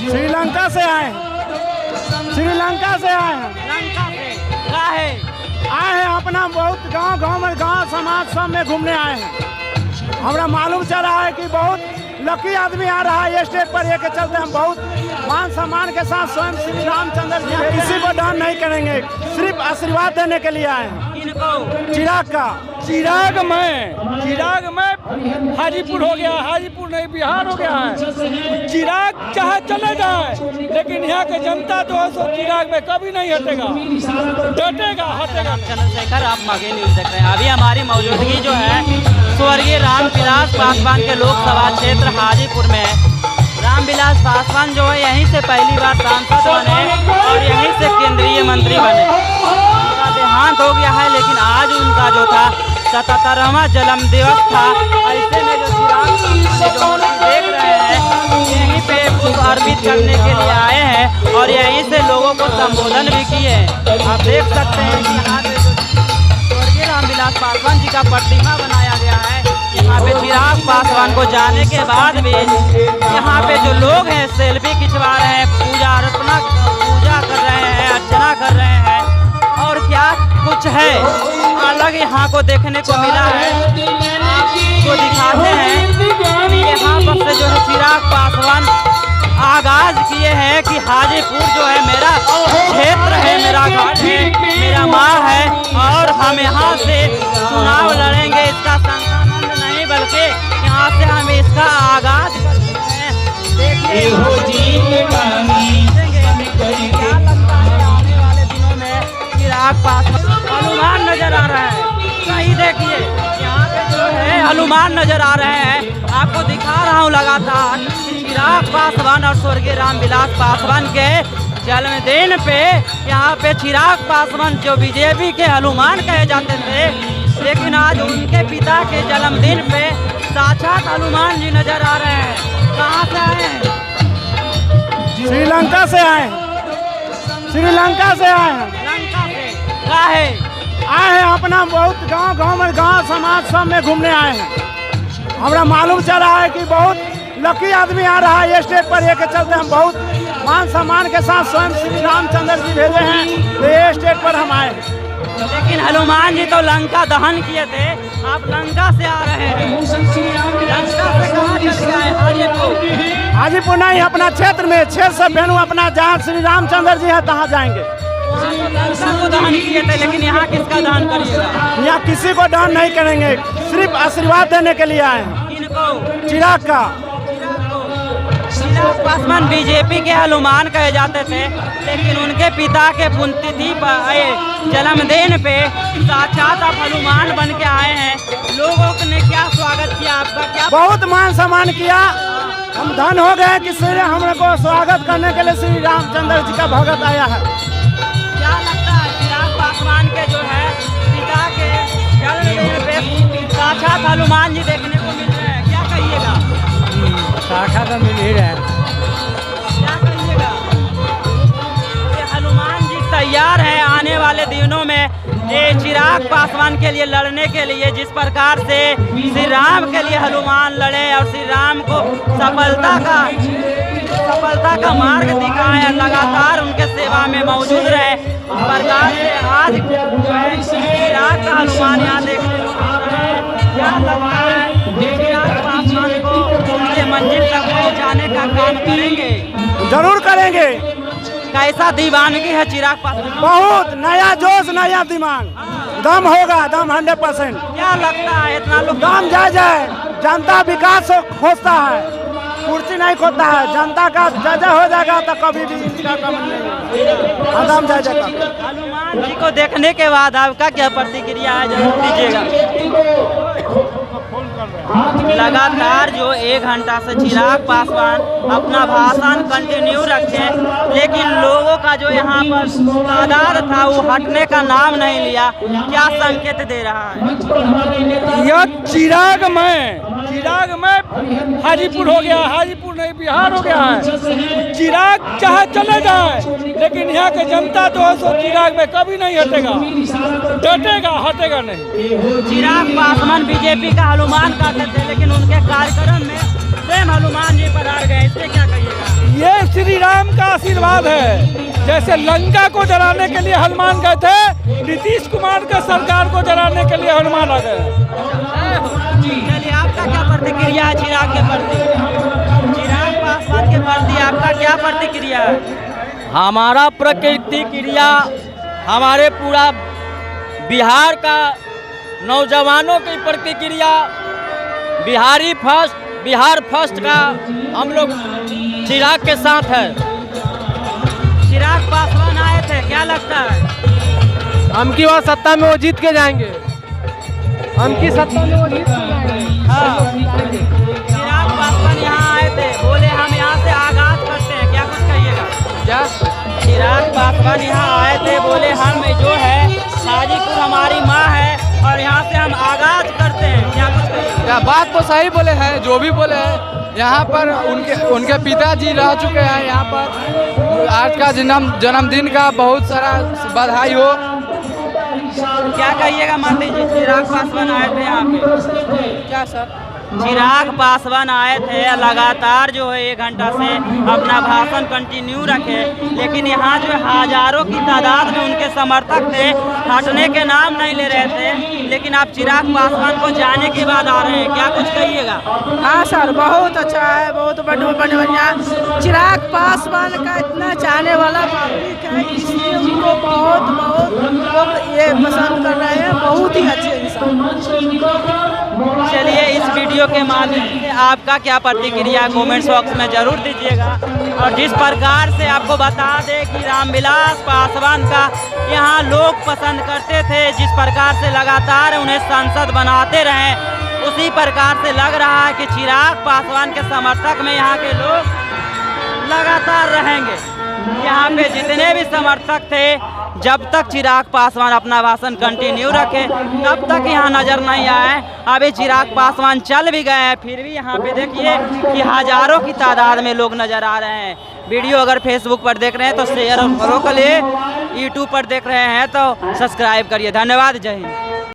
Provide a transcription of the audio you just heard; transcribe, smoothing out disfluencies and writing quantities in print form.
श्रीलंका से आए हैं। श्रीलंका से आए हैं। लंका से क्या है? आए हैं अपना बहुत गांव में गांव समाज सब में घूमने आए हैं। हमरा मालूम चल रहा है कि बहुत लकी आदमी आ रहा है ये स्टेज पर, ये के चलते हम बहुत मान सम्मान के साथ स्वयं श्री रामचंद्र जी किसी को दान नहीं करेंगे, सिर्फ आशीर्वाद देने के लिए आए हैं। इनको चिराग का चिराग में हाजीपुर हो गया, हाजीपुर नहीं बिहार हो गया है। चिराग चाहे चले जाए, लेकिन यहाँ के जनता जो है सो चिराग में कभी नहीं हटेगा, डटेगा, हटेगा। चंद्रशेखर, आप मगही न्यूज देख रहे हैं। अभी हमारी मौजूदगी जो है स्वर्गीय रामविलास पासवान के लोकसभा क्षेत्र हाजीपुर में है। रामविलास पासवान जो है यहीं से पहली बार सांसद बने और यहीं से केंद्रीय मंत्री बने। उनका देहांत हो गया है, लेकिन आज उनका जो था 77वां जन्म दिवस था। ऐसे में जो चिराग जो देख रहे हैं यहीं पे पुष्प अर्पित करने के लिए आए हैं और यहीं से लोगों को संबोधन भी किए हैं। आप देख सकते हैं कि यहाँ पे स्वर्गीय रामविलास पासवान जी का प्रतिमा बनाया गया है। यहाँ पे चिराग पासवान को जाने के बाद भी यहाँ पे जो लोग हैं सेल्फी खिंचवा रहे हैं, पूजा कर रहे हैं, अर्चना कर रहे हैं और क्या कुछ है अलग यहाँ को देखने को मिला है। आपको दिखाते हैं कि यहाँ पर से जो है चिराग पासवान आगाज किए हैं कि हाजीपुर जो है मेरा क्षेत्र है, मेरा घर है, मेरा माँ है और हम यहाँ से चुनाव लड़ेंगे। इसका संख्यानंद नहीं बल्कि यहाँ से हम इसका आगाज करते हैं। देखिए क्या लगता है आने वाले दिनों में चिराग पासवान हनुमान नजर आ रहा है। सही देखिए यहाँ पे जो है हनुमान नजर आ रहे हैं। आपको दिखा रहा हूँ लगातार चिराग पासवान और स्वर्गीय रामविलास पासवान के जन्मदिन पे यहाँ पे चिराग पासवान जो बीजेपी के हनुमान कहे जाते थे, लेकिन आज उनके पिता के जन्मदिन पे साक्षात हनुमान जी नजर आ रहे हैं। कहाँ से आए हैं? श्रीलंका से आए हैं। श्रीलंका से आए हैं। लंका से क्या है? आए हैं अपना बहुत गांव में गांव समाज सब में घूमने आए हैं। हमरा मालूम चल रहा है कि बहुत लकी आदमी आ रहा है ये स्टेज पर, ये के चलते हम बहुत मान सम्मान के साथ स्वयं श्री रामचंद्र जी भेजे हैं तो ये स्टेज पर हम आए। लेकिन हनुमान जी तो लंका दहन किए थे, आप लंका से आ रहे हैं। लंका से कहाँ चले गए? हाजीपुर। हाजीपुर नहीं, अपना क्षेत्र में क्षेत्र से भेनू अपना जहाँ श्री रामचंद्र जी है तहाँ जाएंगे। लंका को दहन किए थे, लेकिन यहाँ किसका दहन करिएगा? यहाँ किसी को दान नहीं करेंगे, सिर्फ आशीर्वाद देने के लिए आए हैं। इनको चिराग का चिराग पासवान बीजेपी के हनुमान कहे जाते थे, लेकिन उनके पिता के पुण्यतिथि पर जन्मदिन पे साक्षात आप हनुमान बन के आए हैं। लोगों ने क्या स्वागत किया आपका? क्या बहुत मान सम्मान किया। हम धन हो गए कि श्री हम को स्वागत करने के लिए श्री रामचंद्र जी का भगत आया है। क्या लगता है चिराग पासवान के जो है पिता के जन्मदिन पे साक्षात हनुमान जी देखने को मिल रहे हैं? क्या कहिएगा? शाखा तो मिल ही रहा है। क्या कहिएगा? ये हनुमान जी तैयार हैं आने वाले दिनों में ये चिराग पासवान के लिए लड़ने के लिए। जिस प्रकार से श्री राम के लिए हनुमान लड़े और श्री राम को सफलता का मार्ग दिखाएं और लगातार उनके सेवा में मौजूद रहे, इस प्रकार से आज जो है चिराग का हनुमान यहाँ देखने को मिल रहा है। क्या लगता है चिराग पासवान को उनके मंजिल तक पहुँचाने का काम करेंगे? जरूर करेंगे। कैसा दीवानगी है चिराग पासवान? बहुत नया जोश, नया दिमाग, दम होगा, दम 100%। क्या लगता है इतना लोग दम जाए जनता विकास खोजता है, कुर्सी नहीं खोजता है। जनता का जय हो जाएगा तो कभी भी इसका कम नहीं होगा। दम जाएगा। हनुमान जी को देखने के बाद आपका क्या प्रतिक्रिया है जरूर दीजिएगा। लगातार जो 1 घंटा से चिराग पासवान अपना भाषण कंटिन्यू रखे, लेकिन लोगों का जो यहाँ पर तादाद था वो हटने का नाम नहीं लिया। क्या संकेत दे रहा है? यह चिराग में हाजीपुर हो गया, हाजीपुर नहीं बिहार हो गया है। चिराग चाहे चले जाए, लेकिन यहाँ के जनता जो है सो चिराग में कभी नहीं हटेगा, डटेगा, हटेगा नहीं। चिराग पासवान बीजेपी का हनुमान कहते थे, लेकिन उनके कार्यक्रम में स्वयं हनुमान जी पधार गए, इससे क्या कहिएगा? ये श्री राम का आशीर्वाद है। जैसे लंका को जलाने के लिए हनुमान गए थे, नीतीश कुमार के सरकार को जलाने के लिए हनुमान आ गए। चलिए, आपका क्या प्रतिक्रिया है चिराग के प्रति? चिराग पासवान के प्रति आपका क्या प्रतिक्रिया है? हमारा प्रतिक्रिया हमारे पूरा बिहार का नौजवानों की प्रतिक्रिया बिहार फर्स्ट का हम लोग चिराग के साथ है। चिराग पासवान आए थे, क्या लगता है? हम की बार सत्ता में वो जीत के जाएंगे। हम की सत्ता में वो जीत के जाएंगे। हाँ, चिराग पासवान यहाँ आए थे, बोले हम यहाँ से आगाज करते हैं, क्या कुछ कहिएगा? क्या चिराग पासवान यहाँ आए थे, बोले हम जो है हाजीपुर हमारी माँ है और यहाँ से हम आगाज करते हैं, क्या कुछ कहिएगा? क्या बात तो सही बोले हैं, जो भी बोले हैं। यहाँ पर उनके पिताजी रह चुके हैं। यहाँ पर आज का जन्मदिन का बहुत सारा बधाई हो। क्या कहिएगा माता जी? चिराग पासवान आए थे यहाँ पे। क्या सर? चिराग पासवान आए थे, लगातार जो है 1 घंटा से अपना भाषण कंटिन्यू रखे, लेकिन यहाँ जो हजारों की तादाद में उनके समर्थक थे, हटने के नाम नहीं ले रहे थे। लेकिन आप चिराग पासवान को जाने के बाद आ रहे हैं, क्या कुछ कहिएगा? हाँ सर, बहुत अच्छा है, बहुत बढ़िया। चिराग पासवान का इतना चाहने वाला पब्लिक है, इसलिए उनको बहुत लोग ये पसंद कर रहे हैं। बहुत ही अच्छे इंसान। चलिए, इस वीडियो के माध्यम से आपका क्या प्रतिक्रिया कमेंट बॉक्स में जरूर दीजिएगा। और जिस प्रकार से आपको बता दें कि रामविलास पासवान का यहाँ लोग पसंद करते थे, जिस प्रकार से लगातार उन्हें सांसद बनाते रहे, उसी प्रकार से लग रहा है कि चिराग पासवान के समर्थक में यहाँ के लोग लगातार रहेंगे। यहाँ पे जितने भी समर्थक थे, जब तक चिराग पासवान अपना भाषण कंटिन्यू रखे तब तक यहाँ नजर नहीं आए। अभी चिराग पासवान चल भी गए हैं, फिर भी यहाँ पे देखिए कि हजारों की तादाद में लोग नजर आ रहे हैं। वीडियो अगर फेसबुक पर देख रहे हैं तो शेयर और फॉलो करिए, यूट्यूब पर देख रहे हैं तो सब्सक्राइब करिए। धन्यवाद, जय हिंद।